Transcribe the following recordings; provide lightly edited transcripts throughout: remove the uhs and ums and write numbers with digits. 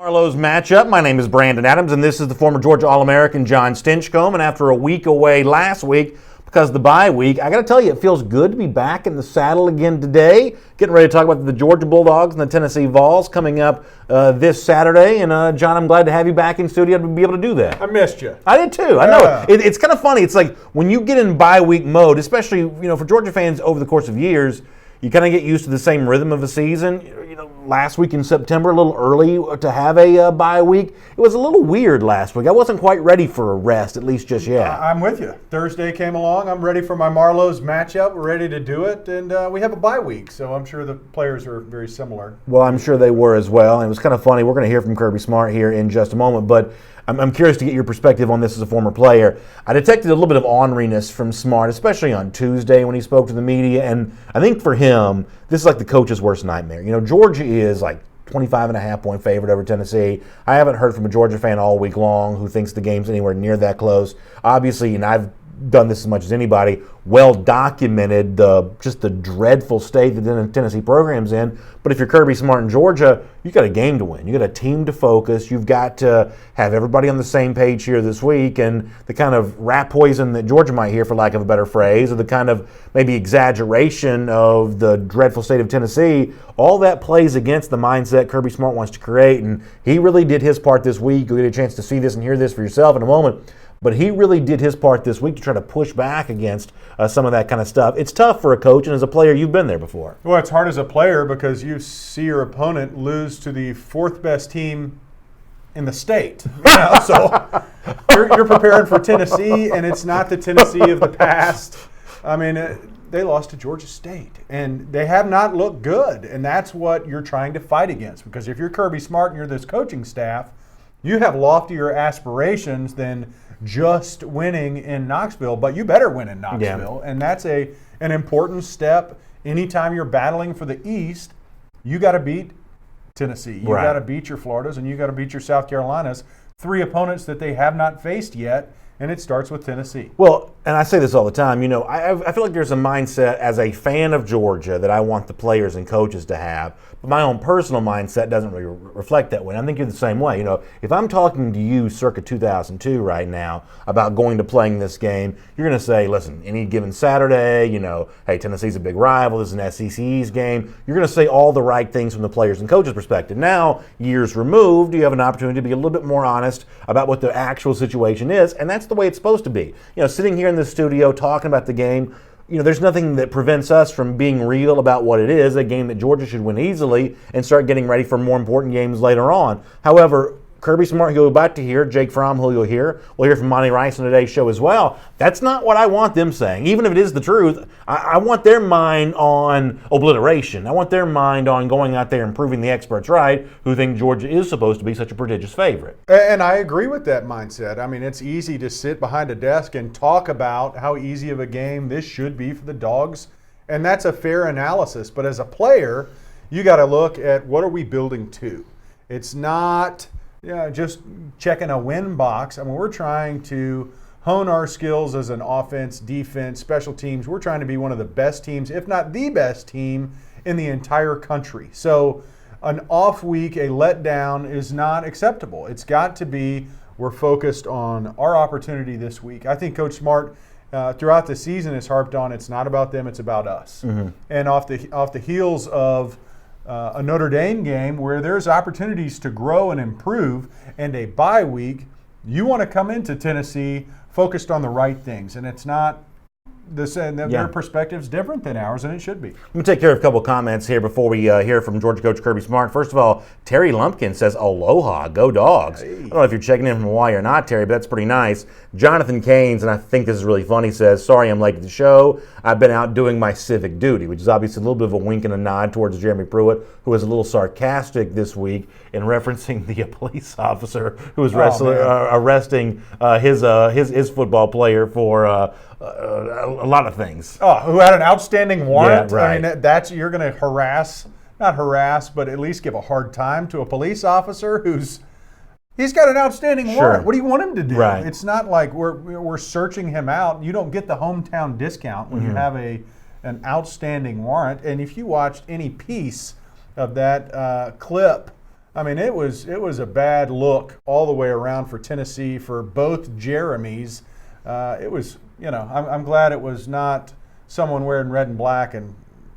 Marlow's matchup. My name is Brandon Adams, and this is the former Georgia All-American John Stinchcomb. And after a week away last week, because of the bye week, I got to tell you, it feels good to be back in the saddle again today. Getting ready to talk about the Georgia Bulldogs and the Tennessee Vols coming up this Saturday. And John, I'm glad to have you back in studio to be able to do that. I missed you. I did too. I know. It's kind of funny. It's like when you get in bye week mode, especially for Georgia fans over the course of years, you kind of get used to the same rhythm of a season. Last week in September, a little early to have a bye week. It was a little weird last week. I wasn't quite ready for a rest, at least just yet. I'm with you. Thursday came along. I'm ready for my Marlow's matchup. We're ready to do it, and we have a bye week, so I'm sure the players are very similar. Well, I'm sure they were as well, and it was kind of funny. We're going to hear from Kirby Smart here in just a moment, but I'm curious to get your perspective on this as a former player. I detected a little bit of orneriness from Smart, especially on Tuesday when he spoke to the media, and I think for him, this is like the coach's worst nightmare. Georgia is like 25.5-point favorite over Tennessee. I haven't heard from a Georgia fan all week long who thinks the game's anywhere near that close. Obviously, and I've done this as much as anybody, well documented just the dreadful state that the Tennessee program's in. But if you're Kirby Smart in Georgia, you got a game to win. You got a team to focus. You've got to have everybody on the same page here this week. And the kind of rat poison that Georgia might hear, for lack of a better phrase, or the kind of maybe exaggeration of the dreadful state of Tennessee, all that plays against the mindset Kirby Smart wants to create. And he really did his part this week. You'll get a chance to see this and hear this for yourself in a moment. But he really did his part this week to try to push back against some of that kind of stuff. It's tough for a coach, and as a player, you've been there before. Well, it's hard as a player because you see your opponent lose to the fourth best team in the state. So you're preparing for Tennessee, and it's not the Tennessee of the past. I mean, they lost to Georgia State, and they have not looked good, and that's what you're trying to fight against. Because if you're Kirby Smart and you're this coaching staff, you have loftier aspirations than just winning in Knoxville, but you better win in Knoxville. Yeah. And that's an important step. Anytime you're battling for the East, you got to beat Tennessee. You got to beat your Floridas, and you got to beat your South Carolinas, three opponents that they have not faced yet, and it starts with Tennessee. Well, and I say this all the time, I feel like there's a mindset as a fan of Georgia that I want the players and coaches to have, but my own personal mindset doesn't really reflect that way. I think you're the same way. If I'm talking to you circa 2002 right now about going to playing this game, you're going to say, listen, any given Saturday, hey, Tennessee's a big rival, this is an SEC East game. You're going to say all the right things from the players and coaches' perspective. Now, years removed, you have an opportunity to be a little bit more honest about what the actual situation is, and that's the way it's supposed to be. Sitting here in the studio talking about the game, there's nothing that prevents us from being real about what it is, a game that Georgia should win easily, and start getting ready for more important games later on. However, Kirby Smart, who you're about to hear, Jake Fromm, who you'll hear, we'll hear from Monty Rice on today's show as well. That's not what I want them saying. Even if it is the truth, I want their mind on obliteration. I want their mind on going out there and proving the experts right who think Georgia is supposed to be such a prodigious favorite. And I agree with that mindset. I mean, it's easy to sit behind a desk and talk about how easy of a game this should be for the Dogs, and that's a fair analysis. But as a player, you got to look at what are we building to. It's not just checking a win box. I mean, we're trying to hone our skills as an offense, defense, special teams. We're trying to be one of the best teams, if not the best team in the entire country. So an off week, a letdown is not acceptable. It's got to be, we're focused on our opportunity this week. I think Coach Smart throughout the season has harped on it's not about them, it's about us. Mm-hmm. And off the heels of a Notre Dame game where there's opportunities to grow and improve, and a bye week, you want to come into Tennessee focused on the right things, and it's not their perspective's different than ours, and it should be. Let me take care of a couple comments here before we hear from Georgia coach Kirby Smart. First of all, Terry Lumpkin says, aloha, go Dogs. Hey. I don't know if you're checking in from Hawaii or not, Terry, but that's pretty nice. Jonathan Keynes, and I think this is really funny, says, sorry I'm late to the show. I've been out doing my civic duty, which is obviously a little bit of a wink and a nod towards Jeremy Pruitt, who was a little sarcastic this week in referencing the police officer who was arresting his football player for a lot of things. Oh, who had an outstanding warrant? Yeah, right. I mean, that's you're going to not harass, but at least give a hard time to a police officer he's got an outstanding warrant. What do you want him to do? Right. It's not like we're searching him out. You don't get the hometown discount when you have an outstanding warrant. And if you watched any piece of that clip, I mean, it was a bad look all the way around for Tennessee, for both Jeremys. It was, I'm glad it was not someone wearing red and black and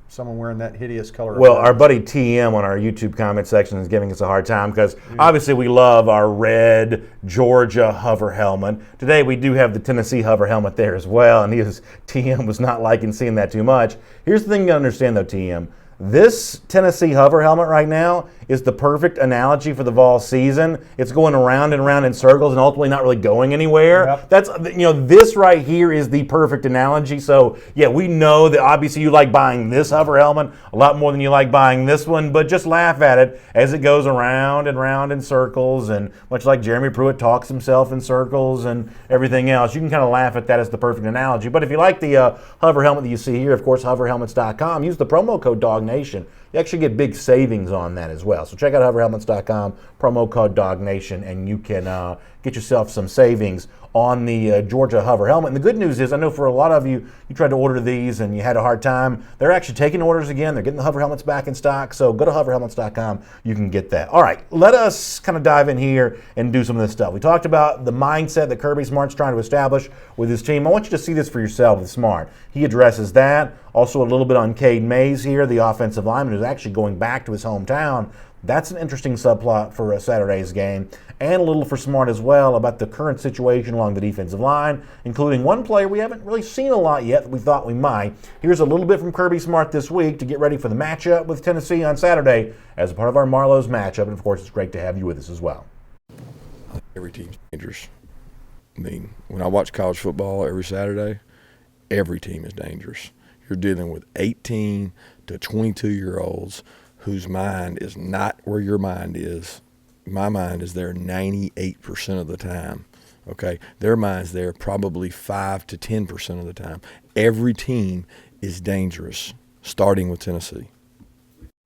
someone wearing that hideous color. Well, our buddy TM on our YouTube comment section is giving us a hard time because obviously we love our red Georgia hover helmet. Today we do have the Tennessee hover helmet there as well, and TM was not liking seeing that too much. Here's the thing you understand though, TM. This Tennessee hover helmet right now is the perfect analogy for the fall season. It's going around and around in circles and ultimately not really going anywhere. Yep. That's, this right here is the perfect analogy. So, yeah, we know that obviously you like buying this hover helmet a lot more than you like buying this one, but just laugh at it as it goes around and round in circles, and much like Jeremy Pruitt talks himself in circles and everything else, you can kind of laugh at that as the perfect analogy. But if you like the hover helmet that you see here, of course, hoverhelmets.com, use the promo code DOGNATION. You actually get big savings on that as well. So check out hoverhelmets.com, promo code DOGNATION, and you can get yourself some savings on the Georgia hover helmet. And the good news is, I know for a lot of you, you tried to order these and you had a hard time. They're actually taking orders again. They're getting the hover helmets back in stock. So go to hoverhelmets.com. You can get that. All right, let us kind of dive in here and do some of this stuff. We talked about the mindset that Kirby Smart's trying to establish with his team. I want you to see this for yourself with Smart. He addresses that. Also a little bit on Caden Mays here, the offensive lineman who's actually going back to his hometown. That's an interesting subplot for Saturday's game. And a little for Smart as well about the current situation along the defensive line, including one player we haven't really seen a lot yet that we thought we might. Here's a little bit from Kirby Smart this week to get ready for the matchup with Tennessee on Saturday as a part of our Marlow's matchup. And, of course, it's great to have you with us as well. Every team's dangerous. I mean, when I watch college football every Saturday, every team is dangerous. You're dealing with 18 to 22-year-olds whose mind is not where your mind is. My mind is there 98% of the time. Okay, their mind's there probably 5 to 10% of the time. Every team is dangerous, starting with Tennessee.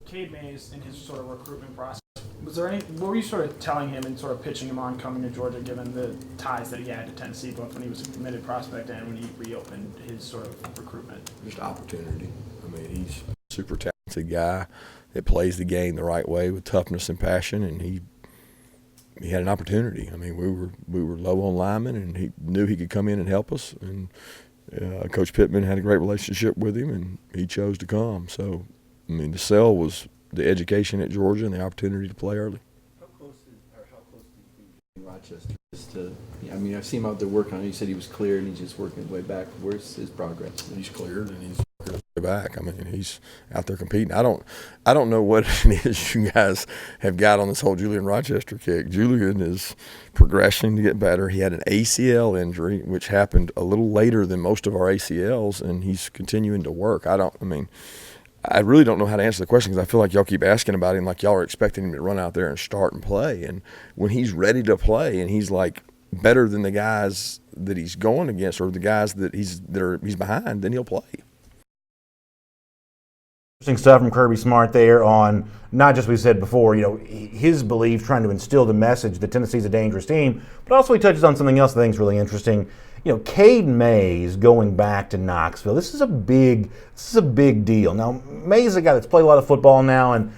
Caden Mays in his sort of recruitment process, what were you sort of telling him and sort of pitching him on coming to Georgia, given the ties that he had to Tennessee, both when he was a committed prospect and when he reopened his sort of recruitment? Just opportunity. I mean, he's a super talented guy that plays the game the right way with toughness and passion, and he had an opportunity. I mean, we were low on linemen, and he knew he could come in and help us. And Coach Pittman had a great relationship with him, and he chose to come. So, I mean, the sell was the education at Georgia and the opportunity to play early. How close do you think in Rochester? I mean, I've seen him out there working on it. You said he was cleared and he's just working his way back. Where's his progress? He's cleared and he's working his way back. I mean, he's out there competing. I don't know what it is you guys have got on this whole Julian Rochester kick. Julian is progressing to get better. He had an ACL injury, which happened a little later than most of our ACLs, and he's continuing to work. I really don't know how to answer the question because I feel like y'all keep asking about him like y'all are expecting him to run out there and start and play. And when he's ready to play and he's like better than the guys that he's going against or the guys that he's behind, then he'll play. Interesting stuff from Kirby Smart there on not just what we said before, his belief trying to instill the message that Tennessee's a dangerous team, but also he touches on something else I think is really interesting. Caden Mays going back to Knoxville. This is a big deal. Now, Mays is a guy that's played a lot of football now, and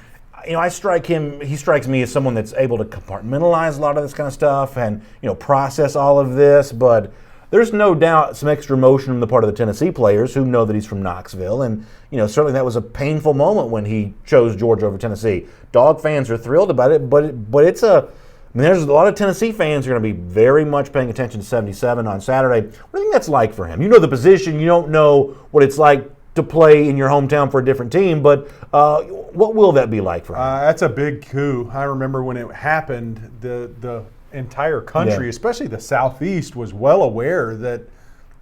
he strikes me as someone that's able to compartmentalize a lot of this kind of stuff and process all of this. But there's no doubt some extra emotion on the part of the Tennessee players who know that he's from Knoxville, and certainly that was a painful moment when he chose Georgia over Tennessee. Dog fans are thrilled about it, but there's a lot of Tennessee fans who are going to be very much paying attention to 77 on Saturday. What do you think that's like for him? You know the position. You don't know what it's like to play in your hometown for a different team, but what will that be like for him? That's a big coup. I remember when it happened, the entire country, especially the Southeast, was well aware that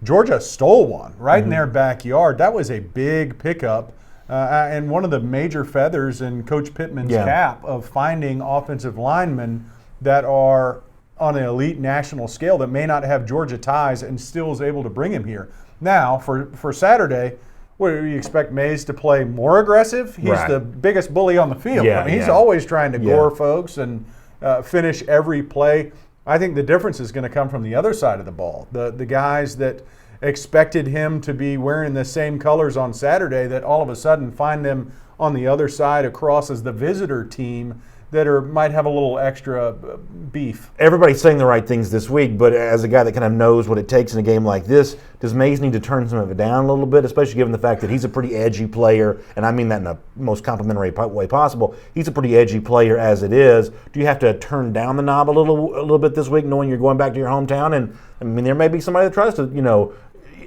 Georgia stole one right in their backyard. That was a big pickup. And one of the major feathers in Coach Pittman's cap of finding offensive linemen that are on an elite national scale that may not have Georgia ties and still is able to bring him here. Now, for Saturday, what do you expect Mays to play more aggressive? He's the biggest bully on the field. He's always trying to gore folks and finish every play. I think the difference is going to come from the other side of the ball. The guys that expected him to be wearing the same colors on Saturday that all of a sudden find them on the other side across as the visitor team that might have a little extra beef. Everybody's saying the right things this week, but as a guy that kind of knows what it takes in a game like this, does Mays need to turn some of it down a little bit, especially given the fact that he's a pretty edgy player, and I mean that in the most complimentary way possible. He's a pretty edgy player as it is. Do you have to turn down the knob a little bit this week, knowing you're going back to your hometown? And I mean, there may be somebody that tries to,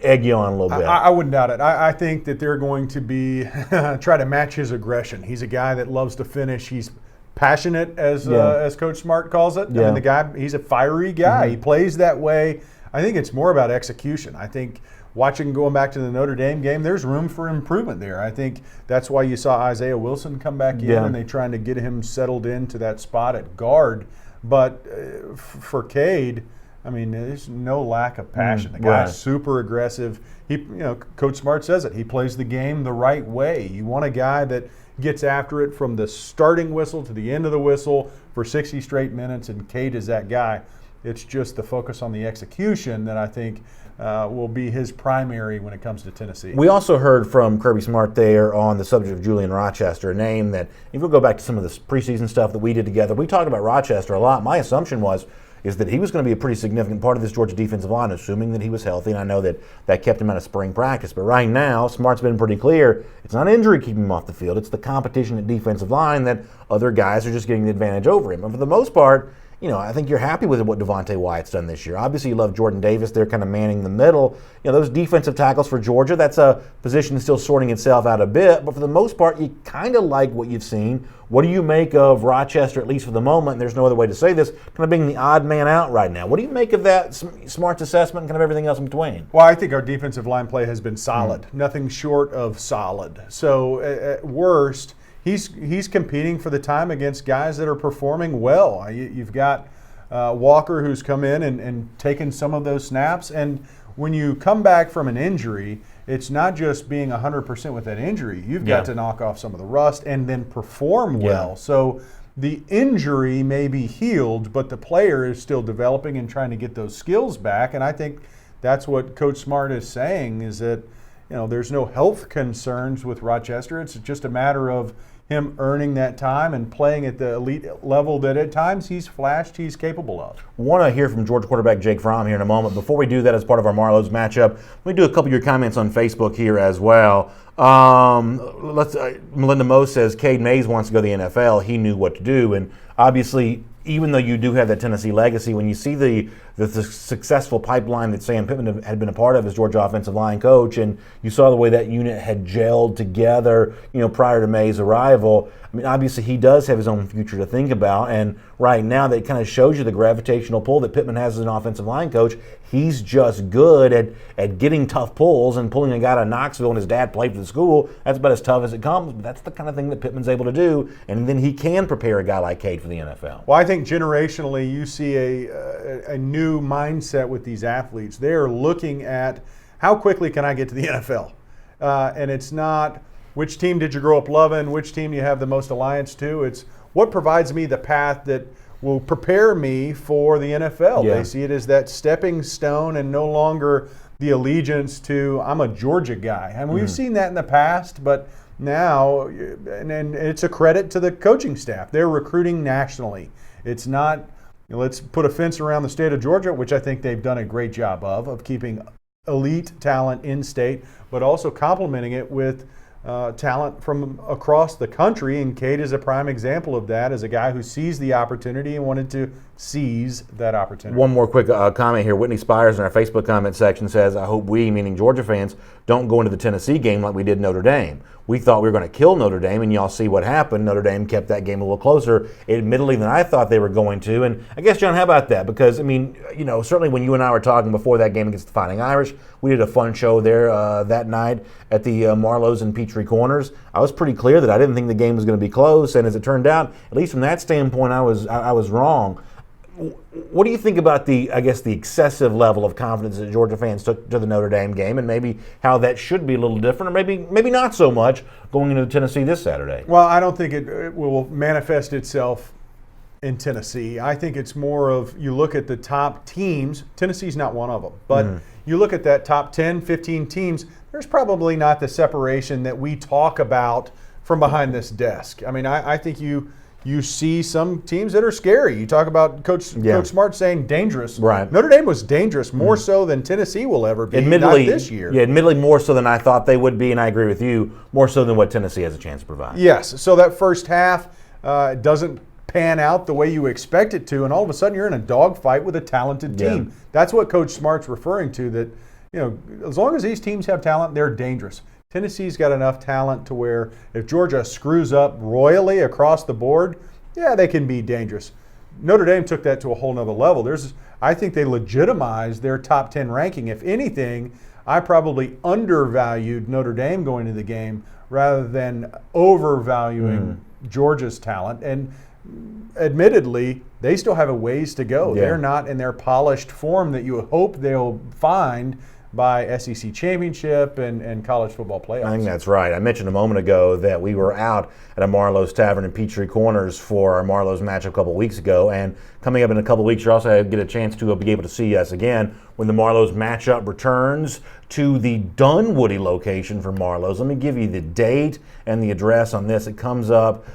egg you on a little bit. I wouldn't doubt it. I think that they're going to be try to match his aggression. He's a guy that loves to finish. He's passionate, as Coach Smart calls it. Yeah. I mean, he's a fiery guy. He plays that way. I think it's more about execution. I think going back to the Notre Dame game, there's room for improvement there. I think that's why you saw Isaiah Wilson come back in, and they're trying to get him settled into that spot at guard. But for Cade, I mean, there's no lack of passion. The guy's super aggressive. Coach Smart says it. He plays the game the right way. You want a guy that gets after it from the starting whistle to the end of the whistle for 60 straight minutes, and Cade is that guy. It's just the focus on the execution that I think will be his primary when it comes to Tennessee. We also heard from Kirby Smart there on the subject of Julian Rochester, a name that, if we'll go back to some of the preseason stuff that we did together, we talked about Rochester a lot. My assumption is that he was going to be a pretty significant part of this Georgia defensive line, assuming that he was healthy, and I know that kept him out of spring practice. But right now, Smart's been pretty clear, it's not injury keeping him off the field, it's the competition at defensive line that other guys are just getting the advantage over him. And for the most part, I think you're happy with what Devontae Wyatt's done this year. Obviously, you love Jordan Davis. They're kind of manning the middle. Those defensive tackles for Georgia, that's a position still sorting itself out a bit. But for the most part, you kind of like what you've seen. What do you make of Rochester, at least for the moment? And there's no other way to say this, kind of being the odd man out right now. What do you make of that Smart's assessment and kind of everything else in between? Well, I think our defensive line play has been solid. Nothing short of solid. So at worst, he's competing for the time against guys that are performing well. You've got Walker, who's come in and taken some of those snaps. And when you come back from an injury, it's not just being 100% with that injury. You've got to knock off some of the rust and then perform well. So the injury may be healed, but the player is still developing and trying to get those skills back. And I think that's what Coach Smart is saying, is that there's no health concerns with Rochester. It's just a matter of him earning that time and playing at the elite level that at times he's capable of. Want to hear from Georgia quarterback Jake Fromm here in a moment. Before we do that, as part of our Marlow's matchup, let me do a couple of your comments on Facebook here as well. Melinda Moe says Caden Mays wants to go to the NFL. He knew what to do, and obviously, even though you do have that Tennessee legacy, when you see the successful pipeline that Sam Pittman had been a part of as Georgia offensive line coach, and you saw the way that unit had gelled together, prior to May's arrival, I mean, obviously he does have his own future to think about, and right now that kind of shows you the gravitational pull that Pittman has as an offensive line coach. He's just good at getting tough pulls and pulling a guy out of Knoxville, and his dad played for the school. That's about as tough as it comes, but that's the kind of thing that Pittman's able to do, and then he can prepare a guy like Cade for the NFL. Well, I think generationally you see a new mindset with these athletes. They're looking at how quickly can I get to the NFL? And it's not which team did you grow up loving, which team you have the most alliance to. It's what provides me the path that will prepare me for the NFL. Yeah. They see it as that stepping stone and no longer the allegiance to, I'm a Georgia guy. I mean, we've seen that in the past, but now, and it's a credit to the coaching staff. They're recruiting nationally. It's not, let's put a fence around the state of Georgia, which I think they've done a great job of keeping elite talent in state, but also complementing it with talent from across the country. And Cade is a prime example of that, as a guy who sees the opportunity and wanted to seize that opportunity. One more quick comment here. Whitney Spires in our Facebook comment section says, I hope we, meaning Georgia fans, don't go into the Tennessee game like we did Notre Dame. We thought we were going to kill Notre Dame, and y'all see what happened. Notre Dame kept that game a little closer, admittedly, than I thought they were going to. And I guess, John, how about that? Because, I mean, certainly when you and I were talking before that game against the Fighting Irish, we did a fun show there that night at the Marlow's and Peachtree Corners. I was pretty clear that I didn't think the game was going to be close, and as it turned out, at least from that standpoint, I was wrong. What do you think about the excessive level of confidence that Georgia fans took to the Notre Dame game, and maybe how that should be a little different, or maybe not so much going into Tennessee this Saturday? Well, I don't think it will manifest itself in Tennessee. I think it's more of, you look at the top teams, Tennessee's not one of them, but you look at that top 10, 15 teams, there's probably not the separation that we talk about from behind this desk. I mean, I think you you see some teams that are scary. You talk about Coach Smart saying dangerous. Right. Notre Dame was dangerous more so than Tennessee will ever be. Admittedly, not this year. Yeah, admittedly more so than I thought they would be, and I agree with you, more so than what Tennessee has a chance to provide. Yes. So that first half doesn't pan out the way you expect it to, and all of a sudden you're in a dogfight with a talented team. That's what Coach Smart's referring to, that as long as these teams have talent, they're dangerous. Tennessee's got enough talent to where if Georgia screws up royally across the board, they can be dangerous. Notre Dame took that to a whole nother level. I think they legitimized their top 10 ranking. If anything, I probably undervalued Notre Dame going into the game rather than overvaluing Georgia's talent. And admittedly, they still have a ways to go. They're not in their polished form that you hope they'll find by SEC championship and college football playoffs. I think that's right. I mentioned a moment ago that we were out at a Marlow's Tavern in Peachtree Corners for our Marlow's matchup a couple weeks ago, and coming up in a couple weeks, you're also going to get a chance to be able to see us again when the Marlow's matchup returns to the Dunwoody location for Marlow's. Let me give you the date and the address on this. It comes up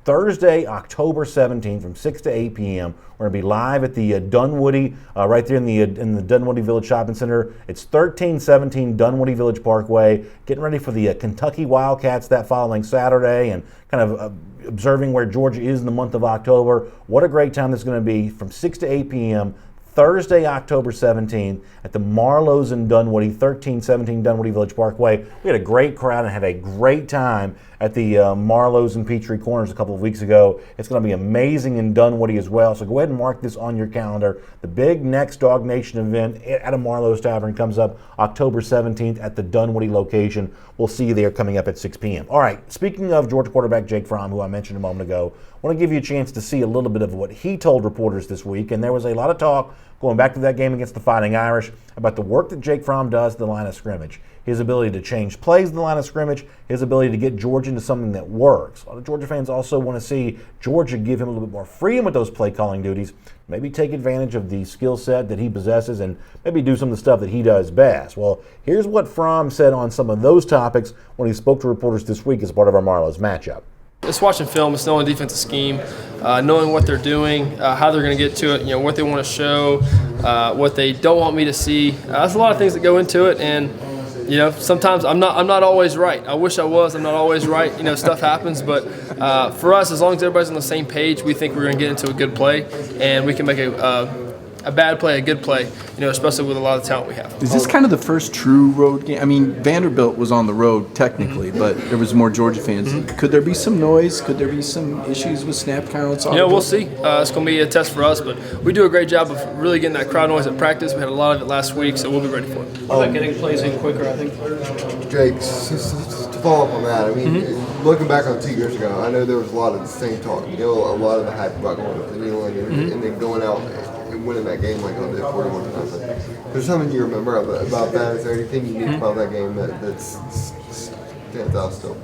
Thursday, October 17th from 6 to 8 p.m. We're going to be live at the Dunwoody, right there in the Dunwoody Village Shopping Center. It's 1317 Dunwoody Village Parkway. Getting ready for the Kentucky Wildcats that following Saturday, and kind of observing where Georgia is in the month of October. What a great time this is going to be from 6 to 8 p.m. Thursday, October 17th at the Marlow's in Dunwoody, 1317 Dunwoody Village Parkway. We had a great crowd and had a great time at the Marlow's in Peachtree Corners a couple of weeks ago. It's going to be amazing in Dunwoody as well, so go ahead and mark this on your calendar. The big next Dog Nation event at a Marlow's Tavern comes up October 17th at the Dunwoody location. We'll see you there coming up at 6 p.m. All right, speaking of Georgia quarterback Jake Fromm, who I mentioned a moment ago, I want to give you a chance to see a little bit of what he told reporters this week, and there was a lot of talk going back to that game against the Fighting Irish about the work that Jake Fromm does at the line of scrimmage, his ability to change plays in the line of scrimmage, his ability to get Georgia into something that works. A lot of Georgia fans also want to see Georgia give him a little bit more freedom with those play calling duties, maybe take advantage of the skill set that he possesses and maybe do some of the stuff that he does best. Well, here's what Fromm said on some of those topics when he spoke to reporters this week as part of our Marlow's matchup. It's watching film, it's knowing the defensive scheme, knowing what they're doing, how they're going to get to it, what they want to show, what they don't want me to see. There's a lot of things that go into it, and sometimes I'm not always right. I wish I was. I'm not always right. Stuff happens, but for us, as long as everybody's on the same page, we think we're going to get into a good play, and we can make a bad play a good play, especially with a lot of talent we have. Is this kind of the first true road game? I mean, Vanderbilt was on the road technically, but there was more Georgia fans. Could there be some noise? Could there be some issues with snap counts? We'll see. It's going to be a test for us, but we do a great job of really getting that crowd noise at practice. We had a lot of it last week, so we'll be ready for it. What about getting plays in quicker, I think? Jake, to follow up on that, I mean, looking back on 2 years ago, I know there was a lot of the same talk. A lot of the hype about going to England and then going out and winning that game like on the 41-0. There's something you remember about that? Is there anything unique about that game that stands out still?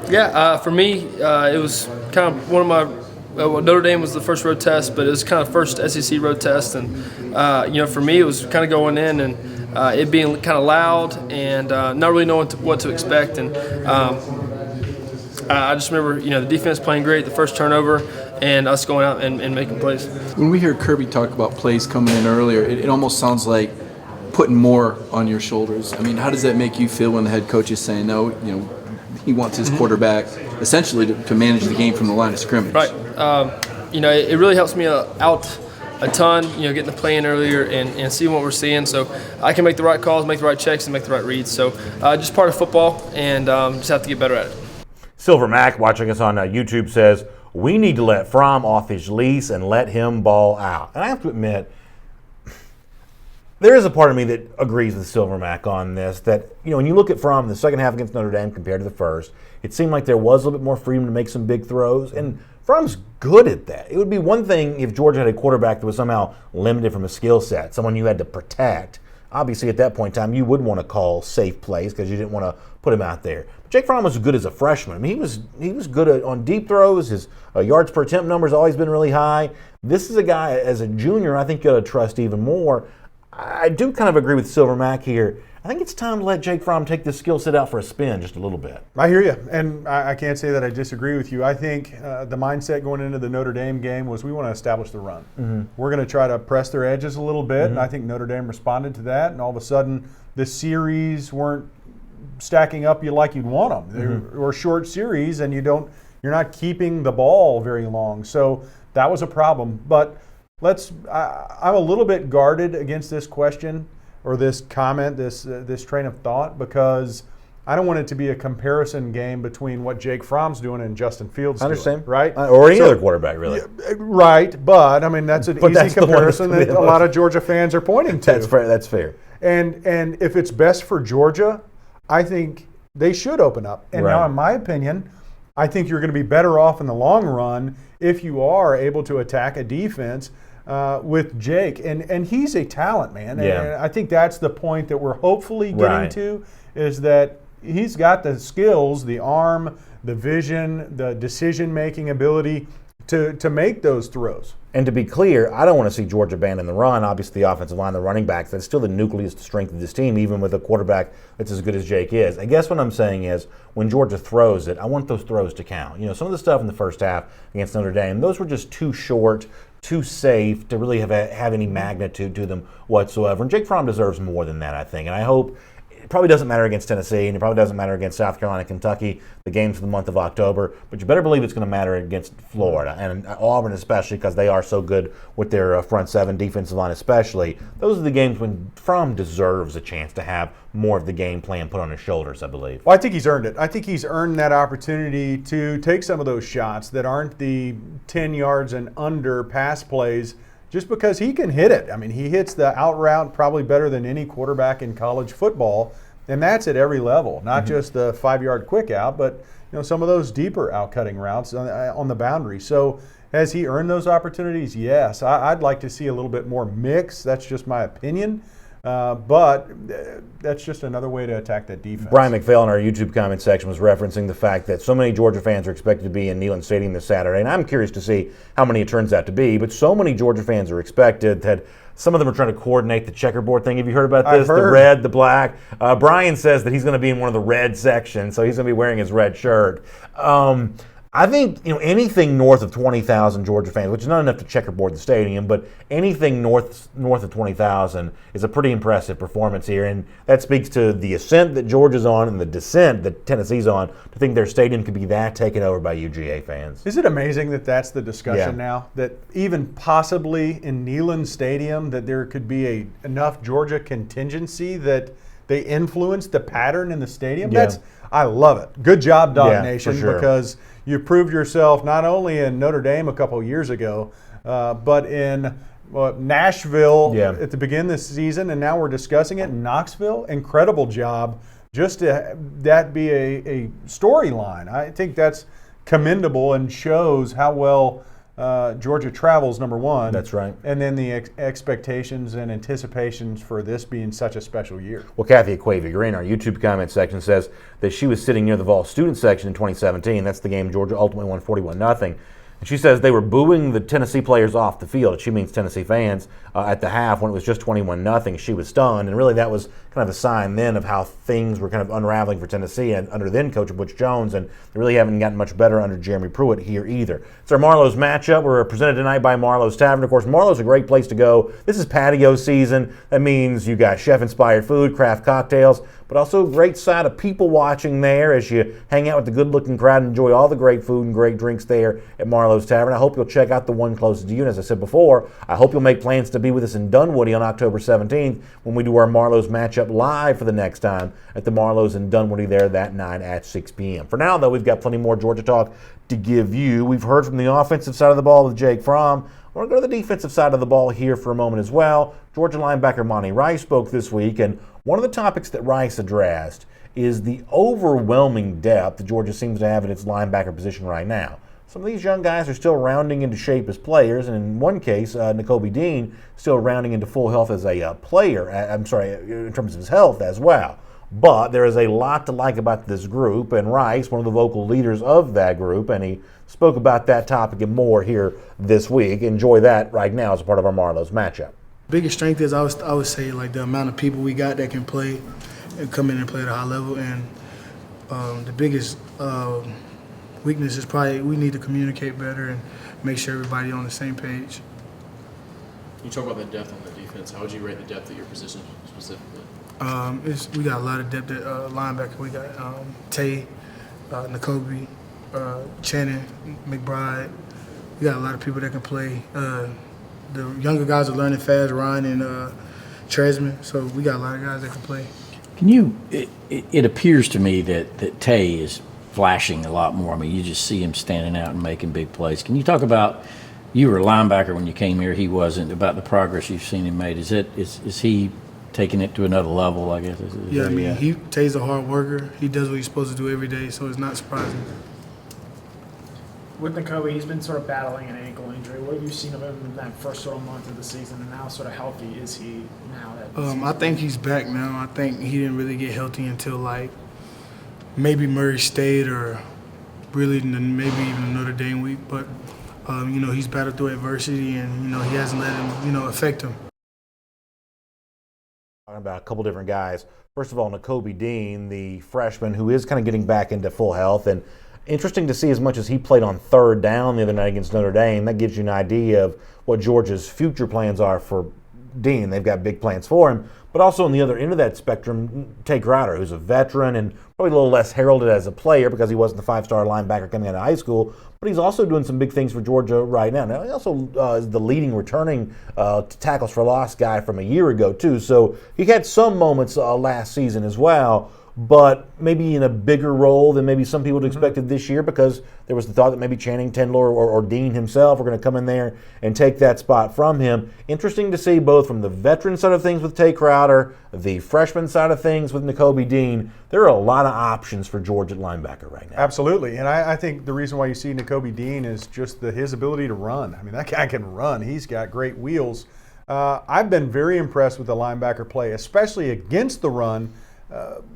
Yeah, for me, it was kind of one of my Notre Dame was the first road test, but it was kind of first SEC road test, and for me, it was kind of going in and it being kind of loud and not really knowing what to expect, and I just remember the defense playing great, the first turnover, and us going out and making plays. When we hear Kirby talk about plays coming in earlier, it almost sounds like putting more on your shoulders. I mean, how does that make you feel when the head coach is saying no? He wants his quarterback essentially to manage the game from the line of scrimmage. Right. It really helps me out a ton, getting the play in earlier and seeing what we're seeing, so I can make the right calls, make the right checks, and make the right reads. So just part of football, and just have to get better at it. Silver Mac, watching us on YouTube, says, we need to let Fromm off his lease and let him ball out. And I have to admit, there is a part of me that agrees with Silver Mac on this, that, when you look at Fromm in the second half against Notre Dame compared to the first, it seemed like there was a little bit more freedom to make some big throws, and Fromm's good at that. It would be one thing if Georgia had a quarterback that was somehow limited from a skill set, someone you had to protect. Obviously, at that point in time, you would want to call safe plays because you didn't want to put him out there. But Jake Fromm was good as a freshman. I mean, he was good on deep throws. His yards per attempt number has always been really high. This is a guy, as a junior, I think you got to trust even more. I do kind of agree with Silver Mac here. I think it's time to let Jake Fromm take this skill set out for a spin just a little bit. I hear you, and I can't say that I disagree with you. I think the mindset going into the Notre Dame game was we want to establish the run. Mm-hmm. We're going to try to press their edges a little bit, and I think Notre Dame responded to that, and all of a sudden the series weren't stacking up like you'd want them. They were short series, and you're not keeping the ball very long. So that was a problem. But I'm a little bit guarded against this question or this comment, this train of thought, because I don't want it to be a comparison game between what Jake Fromm's doing and Justin Fields doing. I understand. Right? Or any other quarterback, really. Right, but I mean, that's an easy comparison that a lot of Georgia fans are pointing to. That's fair. And if it's best for Georgia, I think they should open up. And now, in my opinion, I think you're going to be better off in the long run if you are able to attack a defense with Jake. And he's a talent, man. Yeah. And I think that's the point that we're hopefully getting to, is that he's got the skills, the arm, the vision, the decision-making ability to make those throws. And to be clear, I don't want to see Georgia abandon the run. Obviously, the offensive line, the running backs, that's still the nucleus, the strength of this team, even with a quarterback that's as good as Jake is. I guess what I'm saying is when Georgia throws it, I want those throws to count. You know, some of the stuff in the first half against Notre Dame, those were just too short, too safe to really have any magnitude to them whatsoever. And Jake Fromm deserves more than that, I think. And I hope it probably doesn't matter against Tennessee, and it probably doesn't matter against South Carolina, Kentucky, the games of the month of October, but you better believe it's going to matter against Florida, and Auburn especially, because they are so good with their front seven, defensive line especially. Those are the games when Fromm deserves a chance to have more of the game plan put on his shoulders, I believe. Well, I think he's earned it. I think he's earned that opportunity to take some of those shots that aren't the 10 yards and under pass plays, just because he can hit it. I mean, he hits the out route probably better than any quarterback in college football, and that's at every level, not just the 5-yard quick out, but some of those deeper out-cutting routes on the boundary. So has he earned those opportunities? Yes. I'd like to see a little bit more mix. That's just my opinion. But that's just another way to attack that defense. Brian McPhail in our YouTube comment section was referencing the fact that so many Georgia fans are expected to be in Neyland Stadium this Saturday, and I'm curious to see how many it turns out to be, but so many Georgia fans are expected that some of them are trying to coordinate the checkerboard thing. Have you heard about this? I've heard. The red, the black. Brian says that he's going to be in one of the red sections, so he's going to be wearing his red shirt. I think anything north of 20,000 Georgia fans, which is not enough to checkerboard the stadium, but anything north of 20,000 is a pretty impressive performance here, and that speaks to the ascent that Georgia's on and the descent that Tennessee's on. To think their stadium could be that taken over by UGA fans. Is it amazing that that's the discussion now? That even possibly in Neyland Stadium that there could be enough Georgia contingency that they influence the pattern in the stadium? Yeah. I love it. Good job, Dog Nation, for sure. Because you proved yourself not only in Notre Dame a couple of years ago, but in Nashville at the beginning of this season, and now we're discussing it in Knoxville. Incredible job. Just to that be a storyline. I think that's commendable and shows how well Georgia travels, number one. That's right. And then the expectations and anticipations for this being such a special year. Well, Kathy Aquavia in our YouTube comment section says that she was sitting near the Vol student section in 2017. That's the game Georgia ultimately won 41-0. And she says they were booing the Tennessee players off the field. She means Tennessee fans at the half when it was just 21-0. She was stunned, and really that was kind of a sign then of how things were kind of unraveling for Tennessee and under then Coach Butch Jones, and they really haven't gotten much better under Jeremy Pruitt here either. It's our Marlow's matchup. We're presented tonight by Marlow's Tavern. Of course, Marlow's a great place to go. This is patio season. That means you got chef-inspired food, craft cocktails, but also a great side of people watching there as you hang out with the good-looking crowd and enjoy all the great food and great drinks there at Marlow's Tavern. I hope you'll check out the one closest to you. And as I said before, I hope you'll make plans to be with us in Dunwoody on October 17th when we do our Marlow's matchup live for the next time at the Marlow's in Dunwoody there that night at 6 p.m. For now, though, we've got plenty more Georgia talk to give you. We've heard from the offensive side of the ball with Jake Fromm. We're going to go to the defensive side of the ball here for a moment as well. Georgia linebacker Monty Rice spoke this week, and one of the topics that Rice addressed is the overwhelming depth that Georgia seems to have at its linebacker position right now. Some of these young guys are still rounding into shape as players, and in one case, Nakobe Dean still rounding into full health as a player, in terms of his health as well. But there is a lot to like about this group, and Rice, one of the vocal leaders of that group, and he spoke about that topic and more here this week. Enjoy that right now as a part of our Marlow's matchup. Biggest strength is I would say like the amount of people we got that can play and come in and play at a high level, and the biggest weakness is probably we need to communicate better and make sure everybody on the same page. You talk about the depth on the defense. How would you rate the depth at your position specifically? We got a lot of depth at linebacker. We got Tay, N'Kobe, Channing, McBride. We got a lot of people that can play. The younger guys are learning fast, Ryan and Tresman. So we got a lot of guys that can play. It appears to me that Tay is flashing a lot more. I mean, you just see him standing out and making big plays. Can you talk about, you were a linebacker when you came here, he wasn't, about the progress you've seen him made? Is he taking it to another level, I guess? Yeah, I mean, Tay's a hard worker. He does what he's supposed to do every day, so it's not surprising. With N'Kobe, he's been sort of battling an ankle injury. What have you seen of him in that first sort of month of the season, and how sort of healthy is he now? I think he's back now. I think he didn't really get healthy until like maybe Murray State or really maybe even Notre Dame week. But he's battled through adversity, and he hasn't let him affect him. Talking about a couple different guys. First of all, N'Kobe Dean, the freshman, who is kind of getting back into full health, and interesting to see as much as he played on third down the other night against Notre Dame. That gives you an idea of what Georgia's future plans are for Dean. They've got big plans for him. But also on the other end of that spectrum, Tay Crowder, who's a veteran and probably a little less heralded as a player because he wasn't the five-star linebacker coming out of high school, but he's also doing some big things for Georgia right now. Now, he also is the leading returning tackles for loss guy from a year ago, too. So he had some moments last season as well, but maybe in a bigger role than maybe some people had expected this year, because there was the thought that maybe Channing Tindall or Dean himself were going to come in there and take that spot from him. Interesting to see both from the veteran side of things with Tay Crowder, the freshman side of things with N'Kobe Dean. There are a lot of options for Georgia at linebacker right now. Absolutely, and I think the reason why you see N'Kobe Dean is just his ability to run. I mean, that guy can run. He's got great wheels. I've been very impressed with the linebacker play, especially against the run.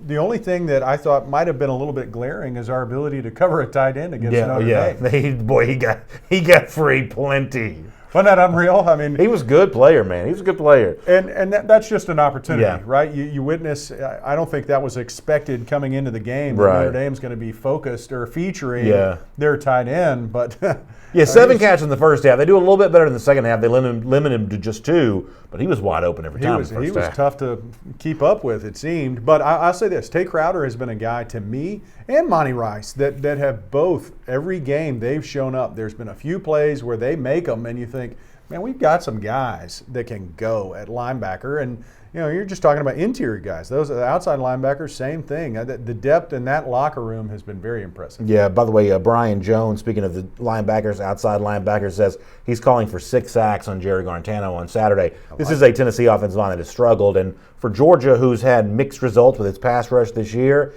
The only thing that I thought might have been a little bit glaring is our ability to cover a tight end against Notre Dame. He got free plenty. Wasn't that unreal? I mean, he was a good player, man. He was a good player. And that's just an opportunity, right? You witness, I don't think that was expected coming into the game. Right. Notre Dame's going to be focused or featuring their tight end, but 7 catches in the first half. They do a little bit better in the second half. They limit him to just 2, but he was wide open every time. He was tough to keep up with, it seemed. But I'll say this: Tay Crowder has been a guy to me and Monty Rice that have both, every game they've shown up. There's been a few plays where they make them, and you think, man, we've got some guys that can go at linebacker. And you're just talking about interior guys. Those are the outside linebackers, same thing. The depth in that locker room has been very impressive. Yeah, by the way, Brian Jones, speaking of the linebackers, outside linebackers, says he's calling for 6 sacks on Jerry Garantano on Saturday. This is a Tennessee offensive line that has struggled. And for Georgia, who's had mixed results with its pass rush this year,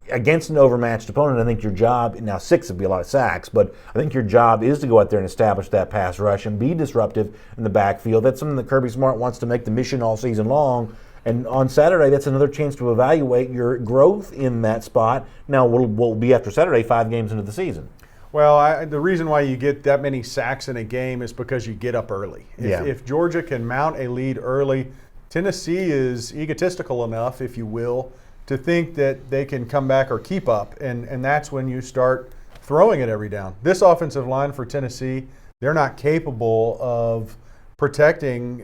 against an overmatched opponent, I think your job, now 6 would be a lot of sacks, but I think your job is to go out there and establish that pass rush and be disruptive in the backfield. That's something that Kirby Smart wants to make the mission all season long. And on Saturday, that's another chance to evaluate your growth in that spot. Now, we'll be after Saturday 5 games into the season. Well, the reason why you get that many sacks in a game is because you get up early. If Georgia can mount a lead early, Tennessee is egotistical enough, if you will, to think that they can come back or keep up, and that's when you start throwing it every down. This offensive line for Tennessee, they're not capable of protecting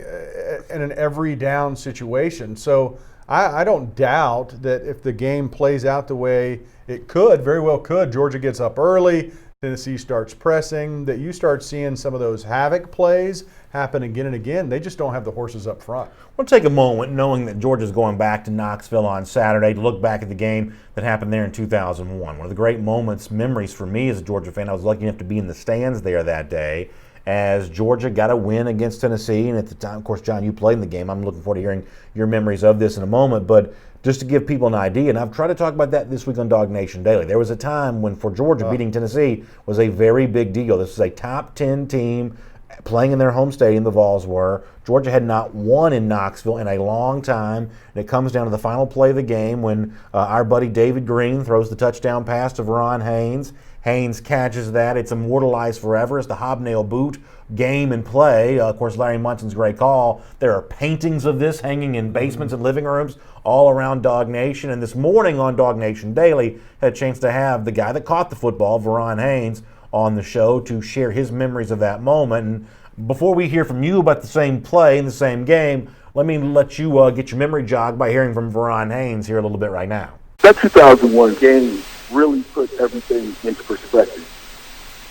in an every down situation. So I don't doubt that if the game plays out the way it could, very well could, Georgia gets up early, Tennessee starts pressing, that you start seeing some of those havoc plays happen again and again. They just don't have the horses up front. We'll take a moment knowing that Georgia's going back to Knoxville on Saturday to look back at the game that happened there in 2001. One of the great memories for me as a Georgia fan, I was lucky enough to be in the stands there that day as Georgia got a win against Tennessee. And at the time, of course, John, you played in the game. I'm looking forward to hearing your memories of this in a moment. But just to give people an idea, and I've tried to talk about that this week on Dog Nation Daily, there was a time when for Georgia beating Tennessee was a very big deal. This was a top 10 team playing in their home stadium, the Vols were. Georgia had not won in Knoxville in a long time, and it comes down to the final play of the game when our buddy David Green throws the touchdown pass to Veron Haynes. Haynes catches that. It's immortalized forever as the hobnail boot game and play. Of course, Larry Munson's great call. There are paintings of this hanging in basements and living rooms all around Dog Nation. And this morning on Dog Nation Daily, had a chance to have the guy that caught the football, Veron Haynes, on the show to share his memories of that moment. And before we hear from you about the same play in the same game, let me let you get your memory jogged by hearing from Veron Haynes here a little bit right now. That 2001 game really put everything into perspective.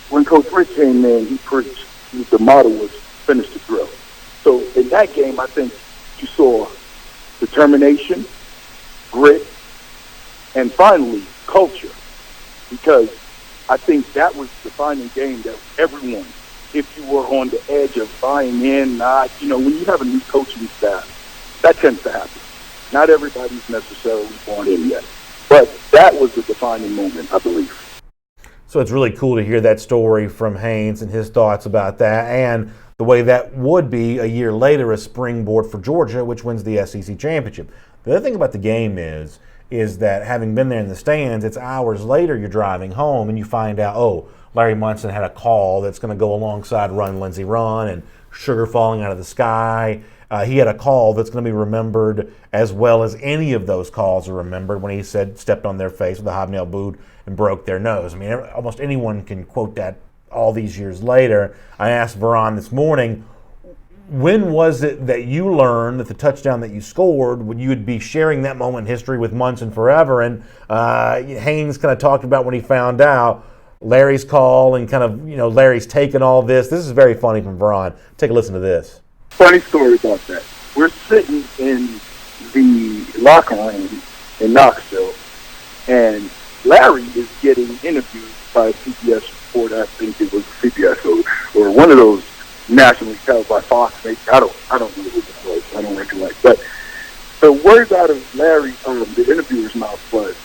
When Coach Rick came in, he preached. The motto was finish the drill. So in that game, I think you saw determination, grit, and finally, culture. Because I think that was the defining game that everyone, if you were on the edge of buying in, not, when you have a new coaching staff, that tends to happen. Not everybody's necessarily bought in yet. But that was the defining moment, I believe. So it's really cool to hear that story from Haynes and his thoughts about that, and the way that would be a year later a springboard for Georgia, which wins the SEC championship. The other thing about the game is that having been there in the stands, it's hours later you're driving home and you find out, Larry Munson had a call that's going to go alongside Run, Lindsey, Run and Sugar Falling Out of the Sky. He had a call that's going to be remembered as well as any of those calls are remembered when he said stepped on their face with a hobnail boot and broke their nose. I mean, almost anyone can quote that all these years later. I asked Veron this morning, when was it that you learned that the touchdown that you scored, when you would be sharing that moment in history with Munson forever? And Haynes kind of talked about when he found out Larry's call and kind of, Larry's taken all this. This is very funny from Veron. Take a listen to this. Funny story about that. We're sitting in the locker room in Knoxville, and Larry is getting interviewed by a CBS reporter. I think it was CBS or one of those nationally televised Fox. I don't know who it was. I don't recollect. But the words out of Larry, the interviewer's mouth was,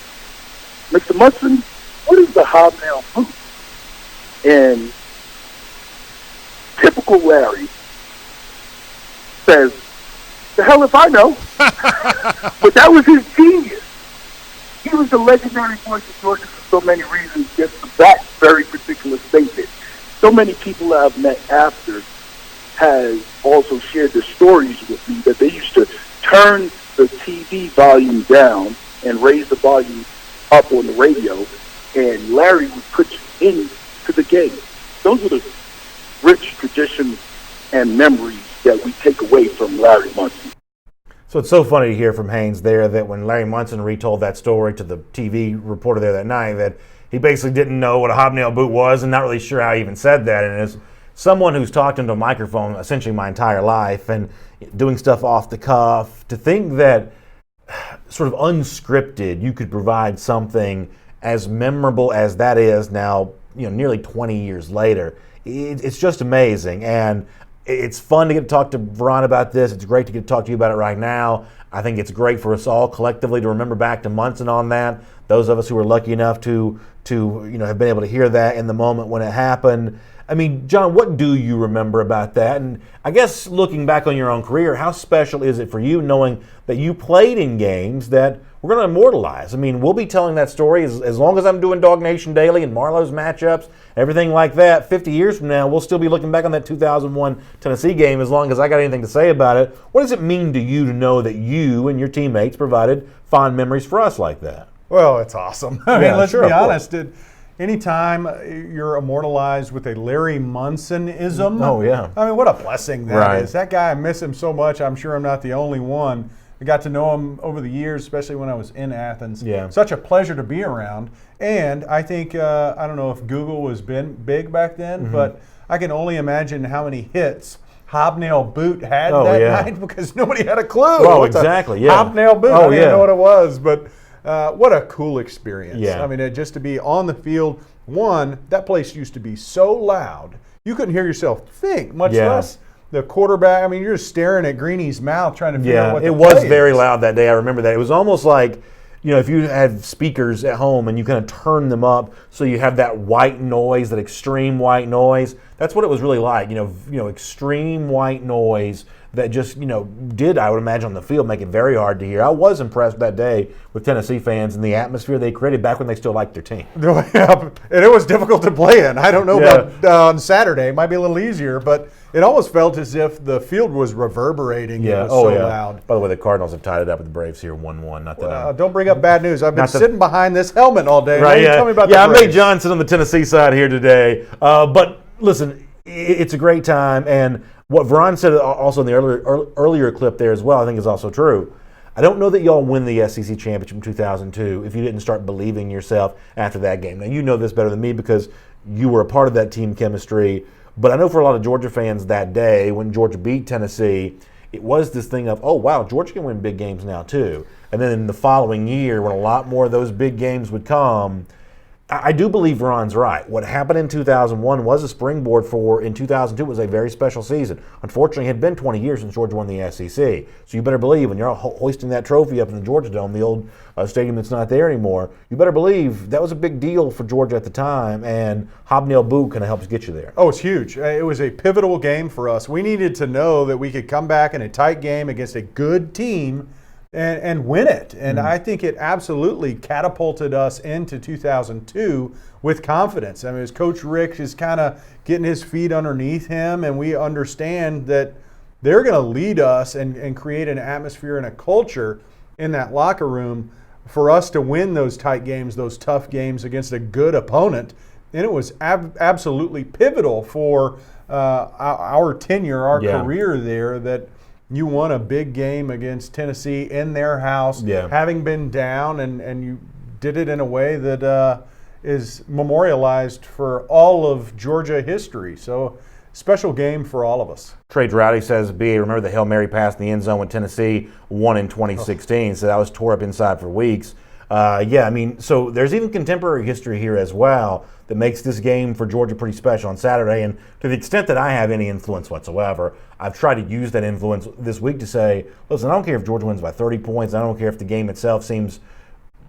"Mr. Munson, what is the hobnail boot?" And typical Larry says, "The hell if I know." But that was his genius. He was the legendary voice of Georgia for so many reasons, just for that very particular statement. So many people that I've met after has also shared their stories with me that they used to turn the TV volume down and raise the volume up on the radio, and Larry would put you into the game. Those are the rich traditions and memories that we take away from Larry Munson. So it's so funny to hear from Haynes there that when Larry Munson retold that story to the TV reporter there that night, that he basically didn't know what a hobnail boot was and not really sure how he even said that. And as someone who's talked into a microphone essentially my entire life and doing stuff off the cuff, to think that sort of unscripted you could provide something as memorable as that is now, nearly 20 years later, it's just amazing. And it's fun to get to talk to Veron about this. It's great to get to talk to you about it right now. I think it's great for us all collectively to remember back to Munson on that. Those of us who were lucky enough to have been able to hear that in the moment when it happened. I mean, John, what do you remember about that? And I guess looking back on your own career, how special is it for you knowing that you played in games that we're going to immortalize? I mean, we'll be telling that story as long as I'm doing Dog Nation Daily and Marlow's matchups, everything like that. 50 years from now, we'll still be looking back on that 2001 Tennessee game as long as I got anything to say about it. What does it mean to you to know that you and your teammates provided fond memories for us like that? Well, it's awesome. I mean, let's be honest. Anytime you're immortalized with a Larry Munson-ism, I mean, what a blessing that is. That guy, I miss him so much. I'm sure I'm not the only one. I got to know him over the years, especially when I was in Athens. Yeah. Such a pleasure to be around. And I think, I don't know if Google was big back then, but I can only imagine how many hits Hobnail Boot had that night because nobody had a clue. Oh, exactly. Hobnail Boot. I didn't know what it was, but what a cool experience. Yeah. I mean, just to be on the field. One, that place used to be so loud, you couldn't hear yourself think, much less the quarterback. I mean, you're just staring at Greeny's mouth trying to figure out what the play is. It was very loud that day. I remember that. It was almost like, if you had speakers at home and you kind of turn them up so you have that white noise, that extreme white noise, that's what it was really like. Extreme white noise that just, did, I would imagine, on the field make it very hard to hear. I was impressed that day with Tennessee fans and the atmosphere they created back when they still liked their team. Yeah, and it was difficult to play in. I don't know about on Saturday. It might be a little easier, but it almost felt as if the field was reverberating. Yeah, it was so loud. By the way, the Cardinals have tied it up with the Braves here 1-1. Not that don't bring up bad news. I've been sitting behind this helmet all day. Right, Tell me about I the Braves. made John sit on the Tennessee side here today. But listen, it's a great time. And what Veron said also in the earlier clip there as well, I think is also true. I don't know that y'all win the SEC championship in 2002 if you didn't start believing yourself after that game. Now, you know this better than me because you were a part of that team chemistry. But I know for a lot of Georgia fans that day when Georgia beat Tennessee, it was this thing of, oh, wow, Georgia can win big games now too. And then in the following year when a lot more of those big games would come, I do believe Veron's right. What happened in 2001 was a springboard for, in 2002, it was a very special season. Unfortunately, it had been 20 years since Georgia won the SEC. So you better believe when you're hoisting that trophy up in the Georgia Dome, the old stadium that's not there anymore, you better believe that was a big deal for Georgia at the time, and Hobnail Boo kind of helps get you there. Oh, it's huge. It was a pivotal game for us. We needed to know that we could come back in a tight game against a good team and win it. And I think it absolutely catapulted us into 2002 with confidence. I mean, as Coach Rick is kind of getting his feet underneath him, and we understand that they're going to lead us and create an atmosphere and a culture in that locker room for us to win those tight games, those tough games against a good opponent. And it was absolutely pivotal for our tenure, our career there, that you won a big game against Tennessee in their house, having been down, and you did it in a way that is memorialized for all of Georgia history. So, special game for all of us. Trey Droughty says, B, remember the Hail Mary pass in the end zone when Tennessee won in 2016, so that was tore up inside for weeks. So there's even contemporary history here as well that makes this game for Georgia pretty special on Saturday. And to the extent that I have any influence whatsoever, I've tried to use that influence this week to say, listen, I don't care if Georgia wins by 30 points. I don't care if the game itself seems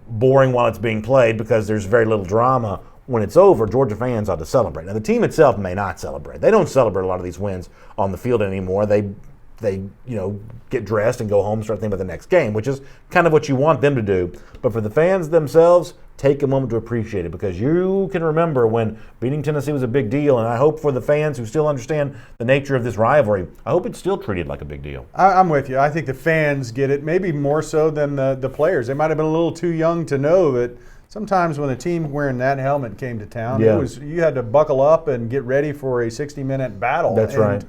boring while it's being played because there's very little drama. When it's over, Georgia fans ought to celebrate. Now, the team itself may not celebrate. They don't celebrate a lot of these wins on the field anymore. They get dressed and go home and start thinking about the next game, which is kind of what you want them to do. But for the fans themselves, take a moment to appreciate it because you can remember when beating Tennessee was a big deal, and I hope for the fans who still understand the nature of this rivalry, I hope it's still treated like a big deal. I'm with you. I think the fans get it, maybe more so than the players. They might have been a little too young to know that sometimes when a team wearing that helmet came to town, you had to buckle up and get ready for a 60-minute battle. That's right.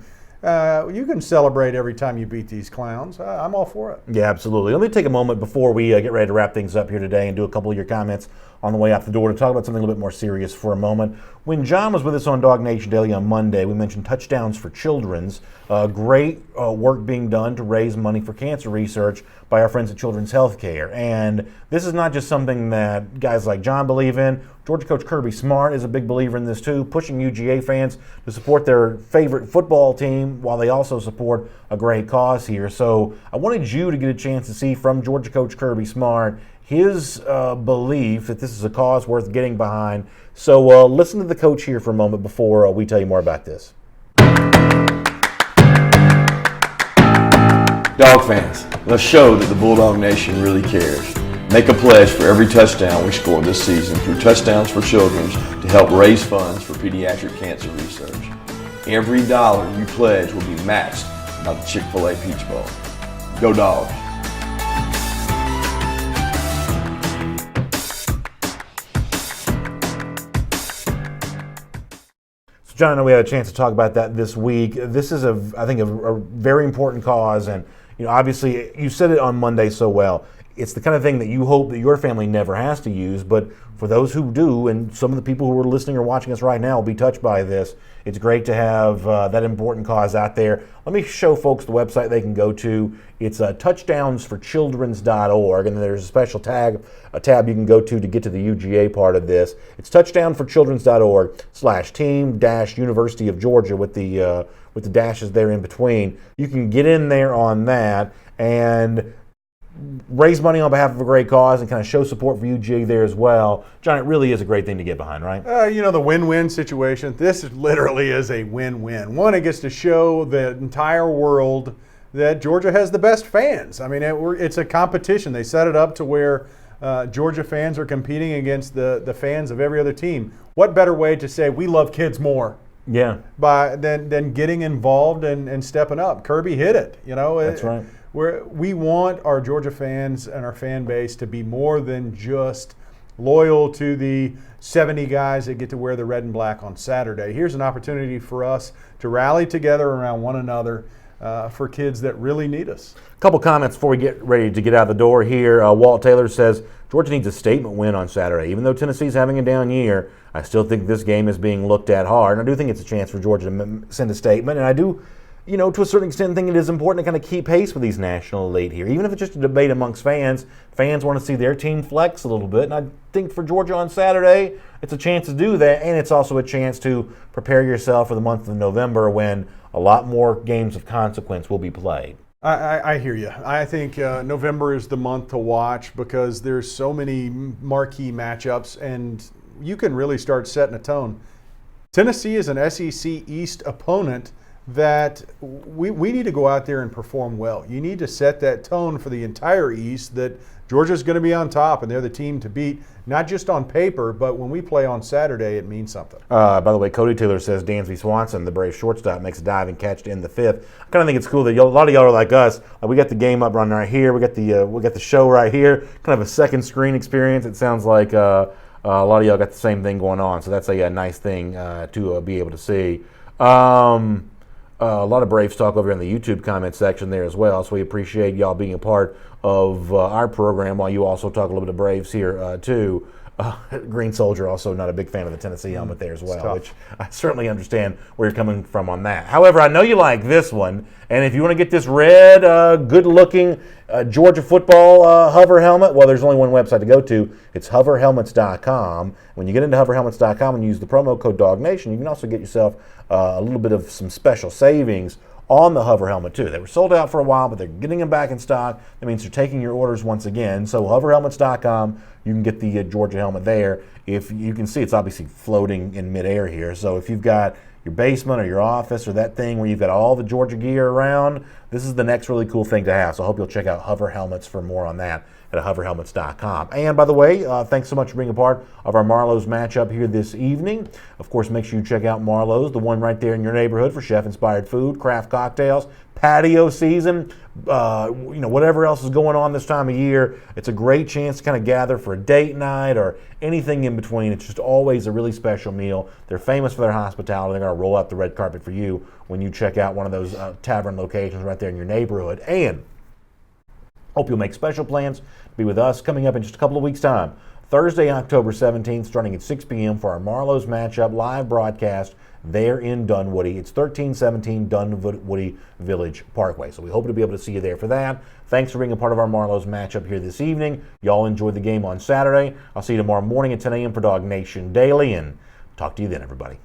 You can celebrate every time you beat these clowns. I'm all for it. Yeah, absolutely. Let me take a moment before we get ready to wrap things up here today and do a couple of your comments on the way out the door to talk about something a little bit more serious for a moment. When John was with us on Dog Nation Daily on Monday, we mentioned Touchdowns for Children's. Great work being done to raise money for cancer research by our friends at Children's Healthcare. And this is not just something that guys like John believe in. Georgia coach Kirby Smart is a big believer in this too, pushing UGA fans to support their favorite football team while they also support a great cause here. So I wanted you to get a chance to see from Georgia coach Kirby Smart his belief that this is a cause worth getting behind. So listen to the coach here for a moment before we tell you more about this. Dog fans, let's show that the Bulldog Nation really cares. Make a pledge for every touchdown we score this season through Touchdowns for Children to help raise funds for pediatric cancer research. Every dollar you pledge will be matched by the Chick-fil-A Peach Bowl. Go Dogs! John, I know we had a chance to talk about that this week. This is, I think, a very important cause, and obviously, you said it on Monday so well. It's the kind of thing that you hope that your family never has to use, but for those who do, and some of the people who are listening or watching us right now will be touched by this, it's great to have that important cause out there. Let me show folks the website they can go to. It's touchdownsforchildrens.org, and there's a special tab you can go to get to the UGA part of this. It's touchdownforchildrens.org/team-University of Georgia with the dashes there in between. You can get in there on that and raise money on behalf of a great cause and kind of show support for UGA there as well. John, it really is a great thing to get behind, right? The win-win situation. This literally is a win-win. One, it gets to show the entire world that Georgia has the best fans. I mean, it's a competition. They set it up to where Georgia fans are competing against the fans of every other team. What better way to say we love kids more? Yeah. Than getting involved and stepping up. Kirby hit it. That's right. We want our Georgia fans and our fan base to be more than just loyal to the 70 guys that get to wear the red and black on Saturday. Here's an opportunity for us to rally together around one another for kids that really need us. A couple comments before we get ready to get out the door here. Walt Taylor says, Georgia needs a statement win on Saturday. Even though Tennessee's having a down year, I still think this game is being looked at hard. And I do think it's a chance for Georgia to send a statement. And I do, to a certain extent, think it is important to kind of keep pace with these national elite here. Even if it's just a debate amongst fans want to see their team flex a little bit. And I think for Georgia on Saturday, it's a chance to do that. And it's also a chance to prepare yourself for the month of November when a lot more games of consequence will be played. I hear you. I think November is the month to watch because there's so many marquee matchups, and you can really start setting a tone. Tennessee is an SEC East opponent that we need to go out there and perform well. You need to set that tone for the entire East that Georgia's going to be on top and they're the team to beat, not just on paper, but when we play on Saturday, it means something. By the way, Cody Taylor says Dansby Swanson, the Brave shortstop, makes a diving catch to end the fifth. I kind of think it's cool that a lot of y'all are like us. We got the game up running right here. We got the show right here. Kind of a second screen experience. It sounds like a lot of y'all got the same thing going on. So that's a nice thing to be able to see. A lot of Braves talk over in the YouTube comment section there as well, so we appreciate y'all being a part of our program while you also talk a little bit of Braves here too. Green Soldier also not a big fan of the Tennessee helmet there as well, which I certainly understand where you're coming from on that. However, I know you like this one, and if you want to get this red, good-looking Georgia football hover helmet, well, there's only one website to go to. It's hoverhelmets.com. When you get into hoverhelmets.com and use the promo code DogNation, you can also get yourself a little bit of some special savings on the hover helmet too. They were sold out for a while, but they're getting them back in stock. That means they're taking your orders once again. So hoverhelmets.com, you can get the Georgia helmet there. If you can see, it's obviously floating in midair here. So if you've got your basement or your office or that thing where you've got all the Georgia gear around, this is the next really cool thing to have. So I hope you'll check out Hover Helmets for more on that at hoverhelmets.com. And by the way, thanks so much for being a part of our Marlow's matchup here this evening. Of course, make sure you check out Marlow's, the one right there in your neighborhood for chef-inspired food, craft cocktails, patio season, whatever else is going on this time of year. It's a great chance to kind of gather for a date night or anything in between. It's just always a really special meal. They're famous for their hospitality. They're going to roll out the red carpet for you when you check out one of those tavern locations right there in your neighborhood. And hope you'll make special plans to be with us coming up in just a couple of weeks' time. Thursday, October 17th, starting at 6 p.m. for our Marlow's Matchup live broadcast there in Dunwoody. It's 1317 Dunwoody Village Parkway. So we hope to be able to see you there for that. Thanks for being a part of our Marlow's Matchup here this evening. Y'all enjoy the game on Saturday. I'll see you tomorrow morning at 10 a.m. for Dog Nation Daily, and talk to you then, everybody.